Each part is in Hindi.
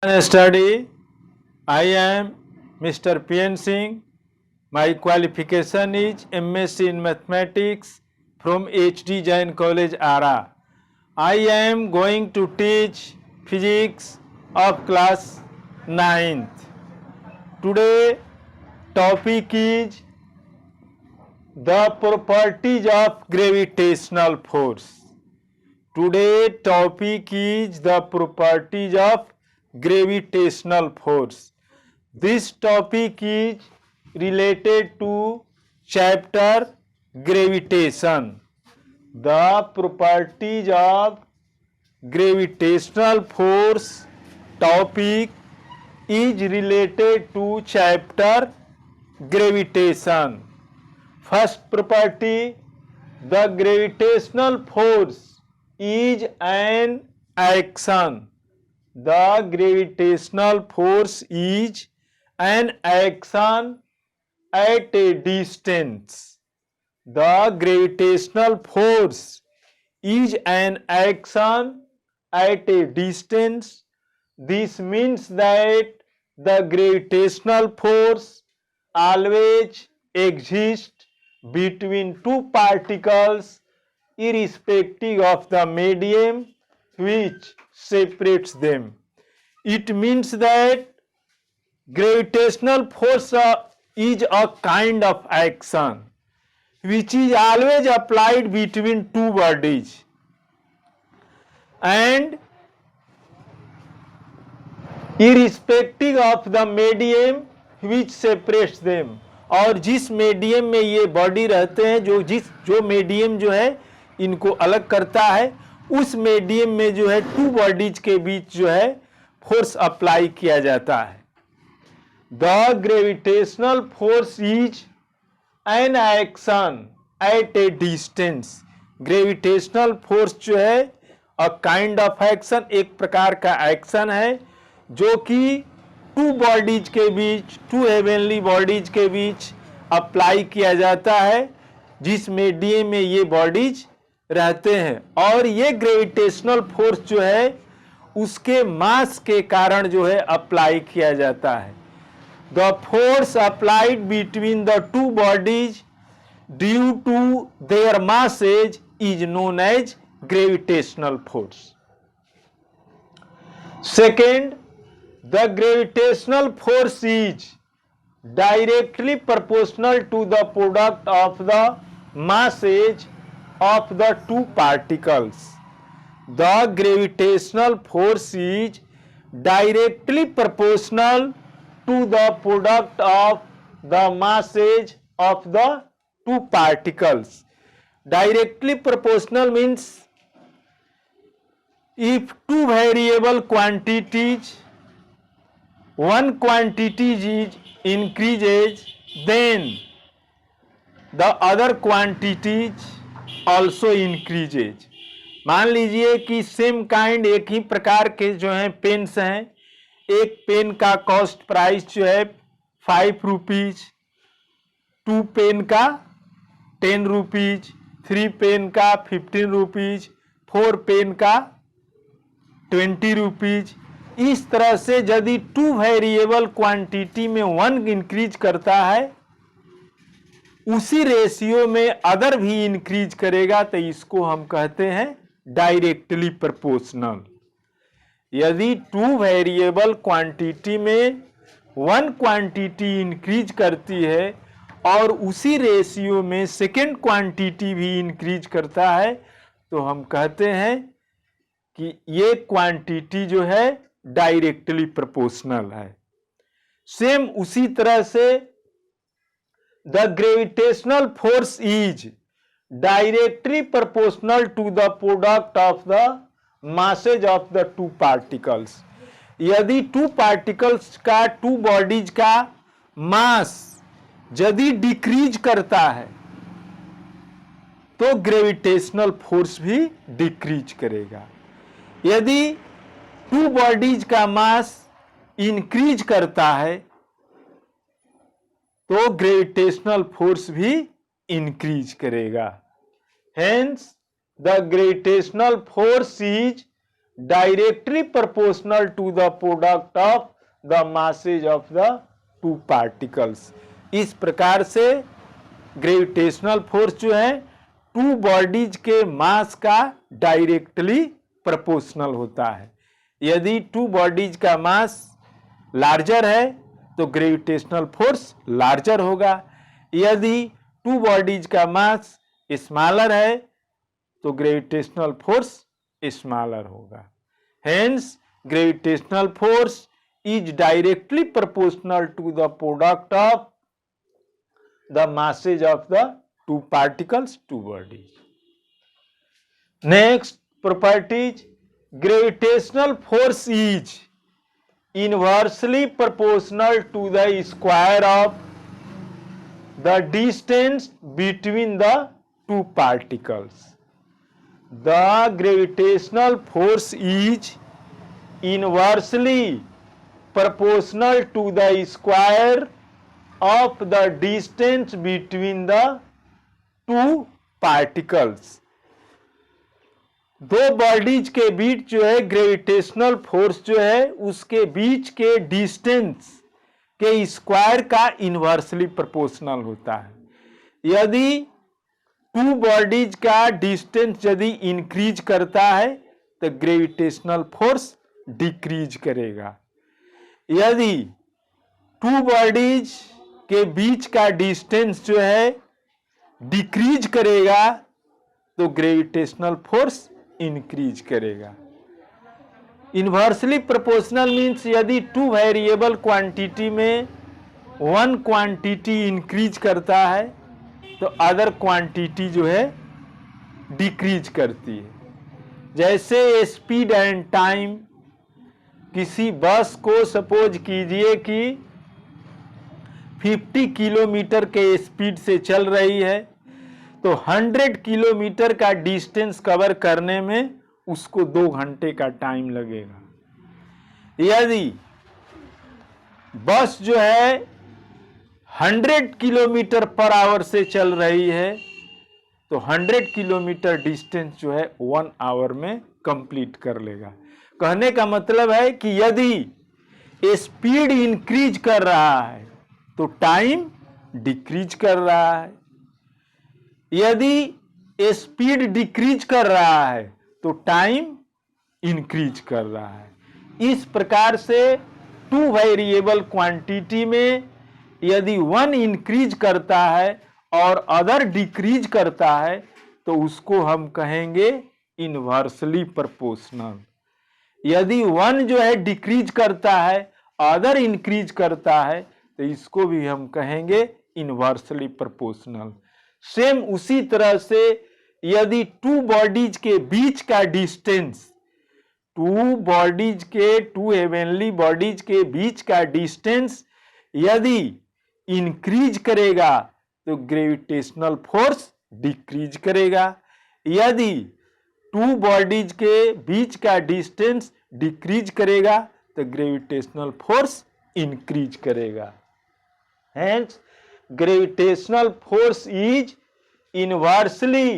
Study. I am Mr. P.N. Singh. My qualification is MSc in Mathematics from HD Jain College, Ara. I am going to teach physics of class 9th. Today topic is the properties of gravitational force. Today topic is the properties of gravitational force. This topic is related to chapter gravitation. The properties of gravitational force topic is related to chapter gravitation. First property, the gravitational force is an action. The gravitational force is an action at a distance. The gravitational force is an action at a distance. This means that the gravitational force always exists between two particles irrespective of the medium which separates them. It means that gravitational force is a kind of action which is always applied between two bodies, and irrespective of the medium which separates them. और जिस मीडियम में ये बॉडी रहते हैं, जो मीडियम जो है इनको अलग करता है, उस मीडियम में जो है टू बॉडीज के बीच जो है फोर्स अप्लाई किया जाता है. The gravitational force is an action at A distance. Gravitational force जो है अ काइंड ऑफ एक्शन, एक प्रकार का एक्शन है जो कि टू बॉडीज के बीच, टू हेवनली बॉडीज के बीच अप्लाई किया जाता है जिस मीडियम में ये बॉडीज रहते हैं. और ये ग्रेविटेशनल फोर्स जो है उसके मास के कारण जो है अप्लाई किया जाता है. The force applied between the two bodies due to their masses is known as gravitational force. Second, the gravitational force is directly proportional to the product of the masses of the two particles. The gravitational force is directly proportional to the product of the masses of the two particles. Directly proportional means if two variable quantities, one quantity is increases, then the other quantities also increases. मान लीजिए कि सेम काइंड, एक ही प्रकार के जो हैं पेन्स हैं. एक पेन का कॉस्ट प्राइस जो है 5 रुपीज, 2 पेन का 10 रुपीज, 3 पेन का 15 रुपीज, 4 पेन का 20 रुपीज. इस तरह से यदि टू वेरिएबल क्वांटिटी में 1 इंक्रीज करता है, उसी रेशियो में अदर भी इंक्रीज करेगा, तो इसको हम कहते हैं डायरेक्टली प्रोपोर्शनल. यदि टू वेरिएबल क्वांटिटी में 1 क्वांटिटी इंक्रीज करती है और उसी रेशियो में सेकेंड क्वांटिटी भी इंक्रीज करता है, तो हम कहते हैं कि ये क्वांटिटी जो है डायरेक्टली प्रोपोर्शनल है. सेम उसी तरह से the gravitational force is directly proportional to the product of the masses of the two particles. यदि टू पार्टिकल्स का, टू बॉडीज का मास यदि डिक्रीज करता है तो ग्रेविटेशनल फोर्स भी डिक्रीज करेगा. यदि टू बॉडीज का मास इंक्रीज करता है तो ग्रेविटेशनल फोर्स भी इंक्रीज करेगा. Hence the gravitational force is directly proportional to the product of the masses of the two particles। इस प्रकार से ग्रेविटेशनल फोर्स जो है टू बॉडीज के मास का डायरेक्टली प्रोपोर्शनल होता है। यदि टू बॉडीज का मास लार्जर है तो ग्रेविटेशनल फोर्स लार्जर होगा, यदि टू बॉडीज का मास स्मॉलर है तो ग्रेविटेशनल फोर्स स्मॉलर होगा। Hence gravitational force is directly proportional to the product of the masses of the two particles, two bodies। Next properties, gravitational force is inversely proportional to the square of the distance between the two particles। The gravitational force is inversely proportional to the square of the distance between the two particles। दो बॉडीज के बीच जो है ग्रेविटेशनल फोर्स जो है उसके बीच के डिस्टेंस के स्क्वायर का इनवर्सली प्रोपोर्शनल होता है। यदि टू बॉडीज का डिस्टेंस यदि इंक्रीज करता है तो ग्रेविटेशनल फोर्स डिक्रीज करेगा, यदि टू बॉडीज के बीच का डिस्टेंस जो है डिक्रीज करेगा तो ग्रेविटेशनल फोर्स इंक्रीज करेगा। इनवर्सली प्रोपोर्शनल मीन्स यदि टू वेरिएबल क्वांटिटी में वन क्वांटिटी इंक्रीज करता है तो अदर क्वांटिटी जो है डिक्रीज करती है। जैसे स्पीड एंड टाइम, किसी बस को सपोज कीजिए कि 50 किलोमीटर के स्पीड से चल रही है तो 100 किलोमीटर का डिस्टेंस कवर करने में उसको 2 घंटे का टाइम लगेगा। यदि बस जो है 100 किलोमीटर पर आवर से चल रही है तो 100 किलोमीटर डिस्टेंस जो है 1 आवर में कंप्लीट कर लेगा। कहने का मतलब है कि यदि स्पीड इंक्रीज कर रहा है तो टाइम डिक्रीज कर रहा है, यदि स्पीड डिक्रीज कर रहा है तो टाइम इंक्रीज कर रहा है। इस प्रकार से टू वेरिएबल क्वांटिटी में यदि वन इंक्रीज करता है और अदर डिक्रीज करता है तो उसको हम कहेंगे इनवर्सली प्रोपोर्शनल। यदि वन जो है डिक्रीज करता है अदर इंक्रीज करता है तो इसको भी हम कहेंगे इनवर्सली प्रोपोर्शनल। सेम उसी तरह से यदि टू बॉडीज के बीच का डिस्टेंस, टू हेवनली बॉडीज के बीच का डिस्टेंस यदि इंक्रीज करेगा तो ग्रेविटेशनल फोर्स डिक्रीज करेगा, यदि टू बॉडीज के बीच का डिस्टेंस डिक्रीज करेगा तो ग्रेविटेशनल फोर्स इंक्रीज करेगा। Hence, gravitational force is inversely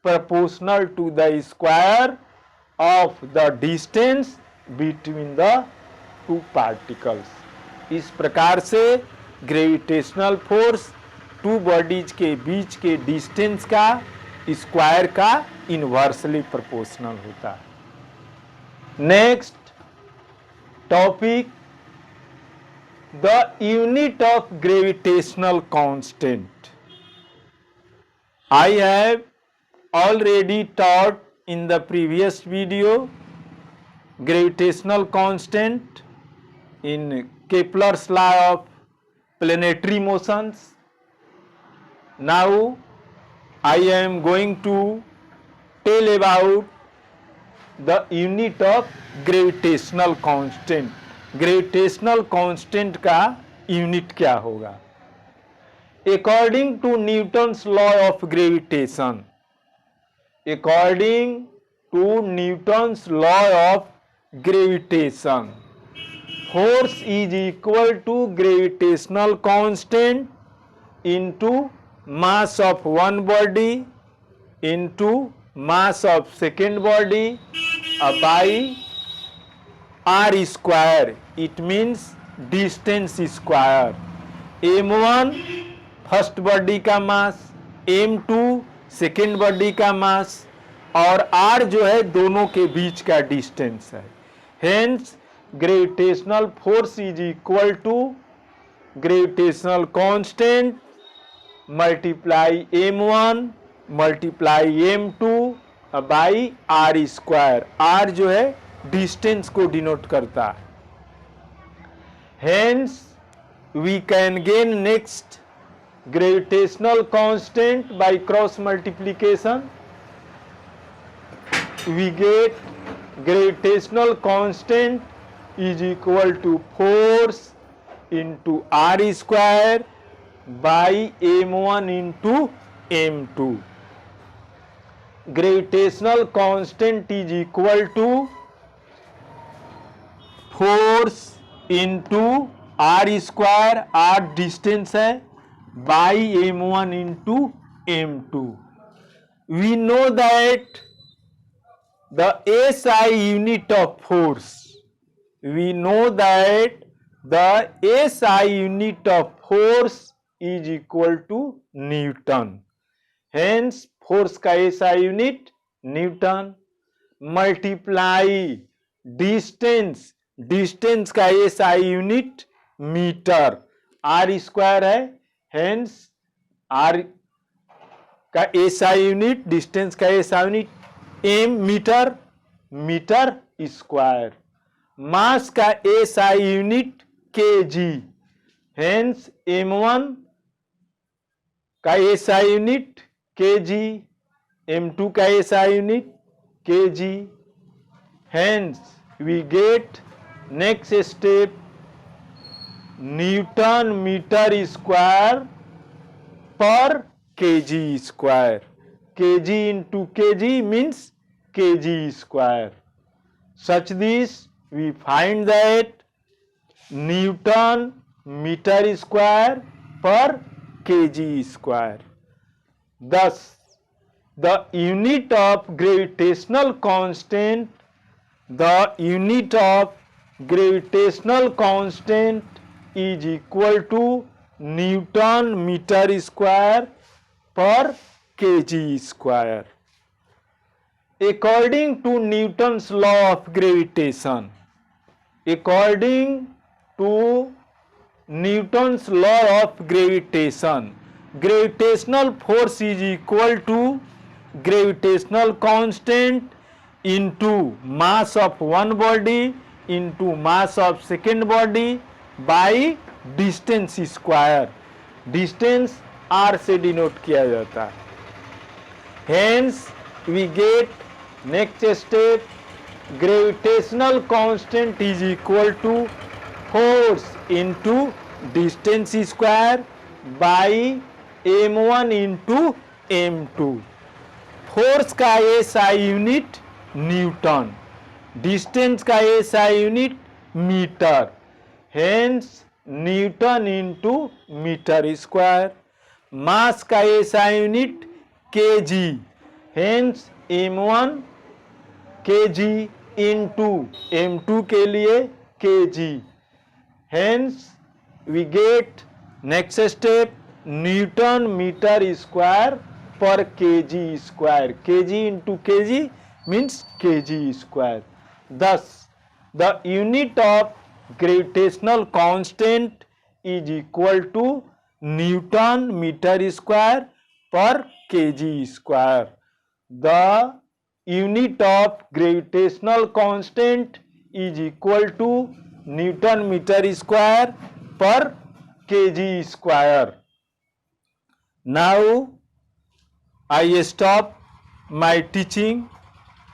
proportional to the square of the distance between the two particles। इस प्रकार से ग्रेविटेशनल फोर्स टू बॉडीज के बीच के डिस्टेंस का स्क्वायर का इनवर्सली प्रोपोर्शनल होता है। Next topic, the unit of gravitational constant। I have already taught in the previous video gravitational constant in Kepler's law of planetary motions। Now I am going to tell about the unit of gravitational constant। Gravitational constant का यूनिट क्या होगा? According to Newton's law of gravitation, according to Newton's law of gravitation, force is equal to gravitational constant into mass of one body into mass of second body by r square, it means distance square. m1 first body का मास, m2 सेकेंड बॉडी का मास, और r जो है दोनों के बीच का डिस्टेंस है. Hence gravitational force is equal to gravitational constant multiply m1 multiply m2 by r square. r जो है डिस्टेंस को डिनोट करता है. Hence we can gain next gravitational constant by cross multiplication. We get gravitational constant is equal to force into r square by m1 into m2. Gravitational constant is equal to force into r square, r distance है, by m1 into m2. We know that the SI unit of force, we know that the SI unit of force is equal to Newton. Hence force का SI unit Newton. Multiply distance, distance का SI unit metre, r square है. Hence r का SI यूनिट, डिस्टेंस का SI unit m metre, metre square. Mass का SI यूनिट kg. हेंस m1 का SI यूनिट kg, m2 का SI unit kg. Hence we get next step newton metre square per kg square. kg into kg means kg square. Such this we find that newton metre square per kg square. Thus, the unit of gravitational constant, the unit of gravitational constant is equal to Newton meter square per kg square. According to Newton's law of gravitation, according to Newton's law of gravitation, gravitational force is equal to gravitational constant into mass of one body into mass of second body by distance square. Distance r से डिनोट किया जाता है. Hence we get next step, gravitational constant is equal to force into distance square by m1 into m2. Force का SI यूनिट न्यूटन, डिस्टेंस का SI unit metre. Hence newton into metre square. Mass का SI यूनिट kg. हेंस m1 kg इंटू m2 के लिए kg. Hence we get next step Newton meter square per kg square. kg into kg means kg square. Thus the unit of gravitational constant is equal to Newton meter square per kg square. The unit of gravitational constant is equal to Newton meter square per kg square. Now I stop my teaching.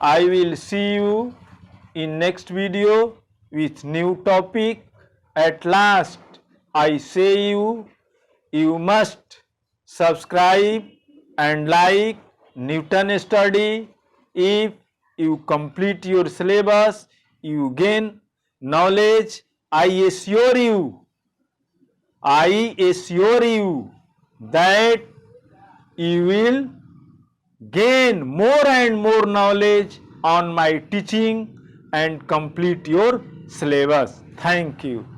I will see you in next video with new topic. At last I say you must subscribe and like Newton study. If you complete your syllabus, you gain knowledge. I assure you that you will gain more and more knowledge on my teaching and complete your syllabus. Thank you.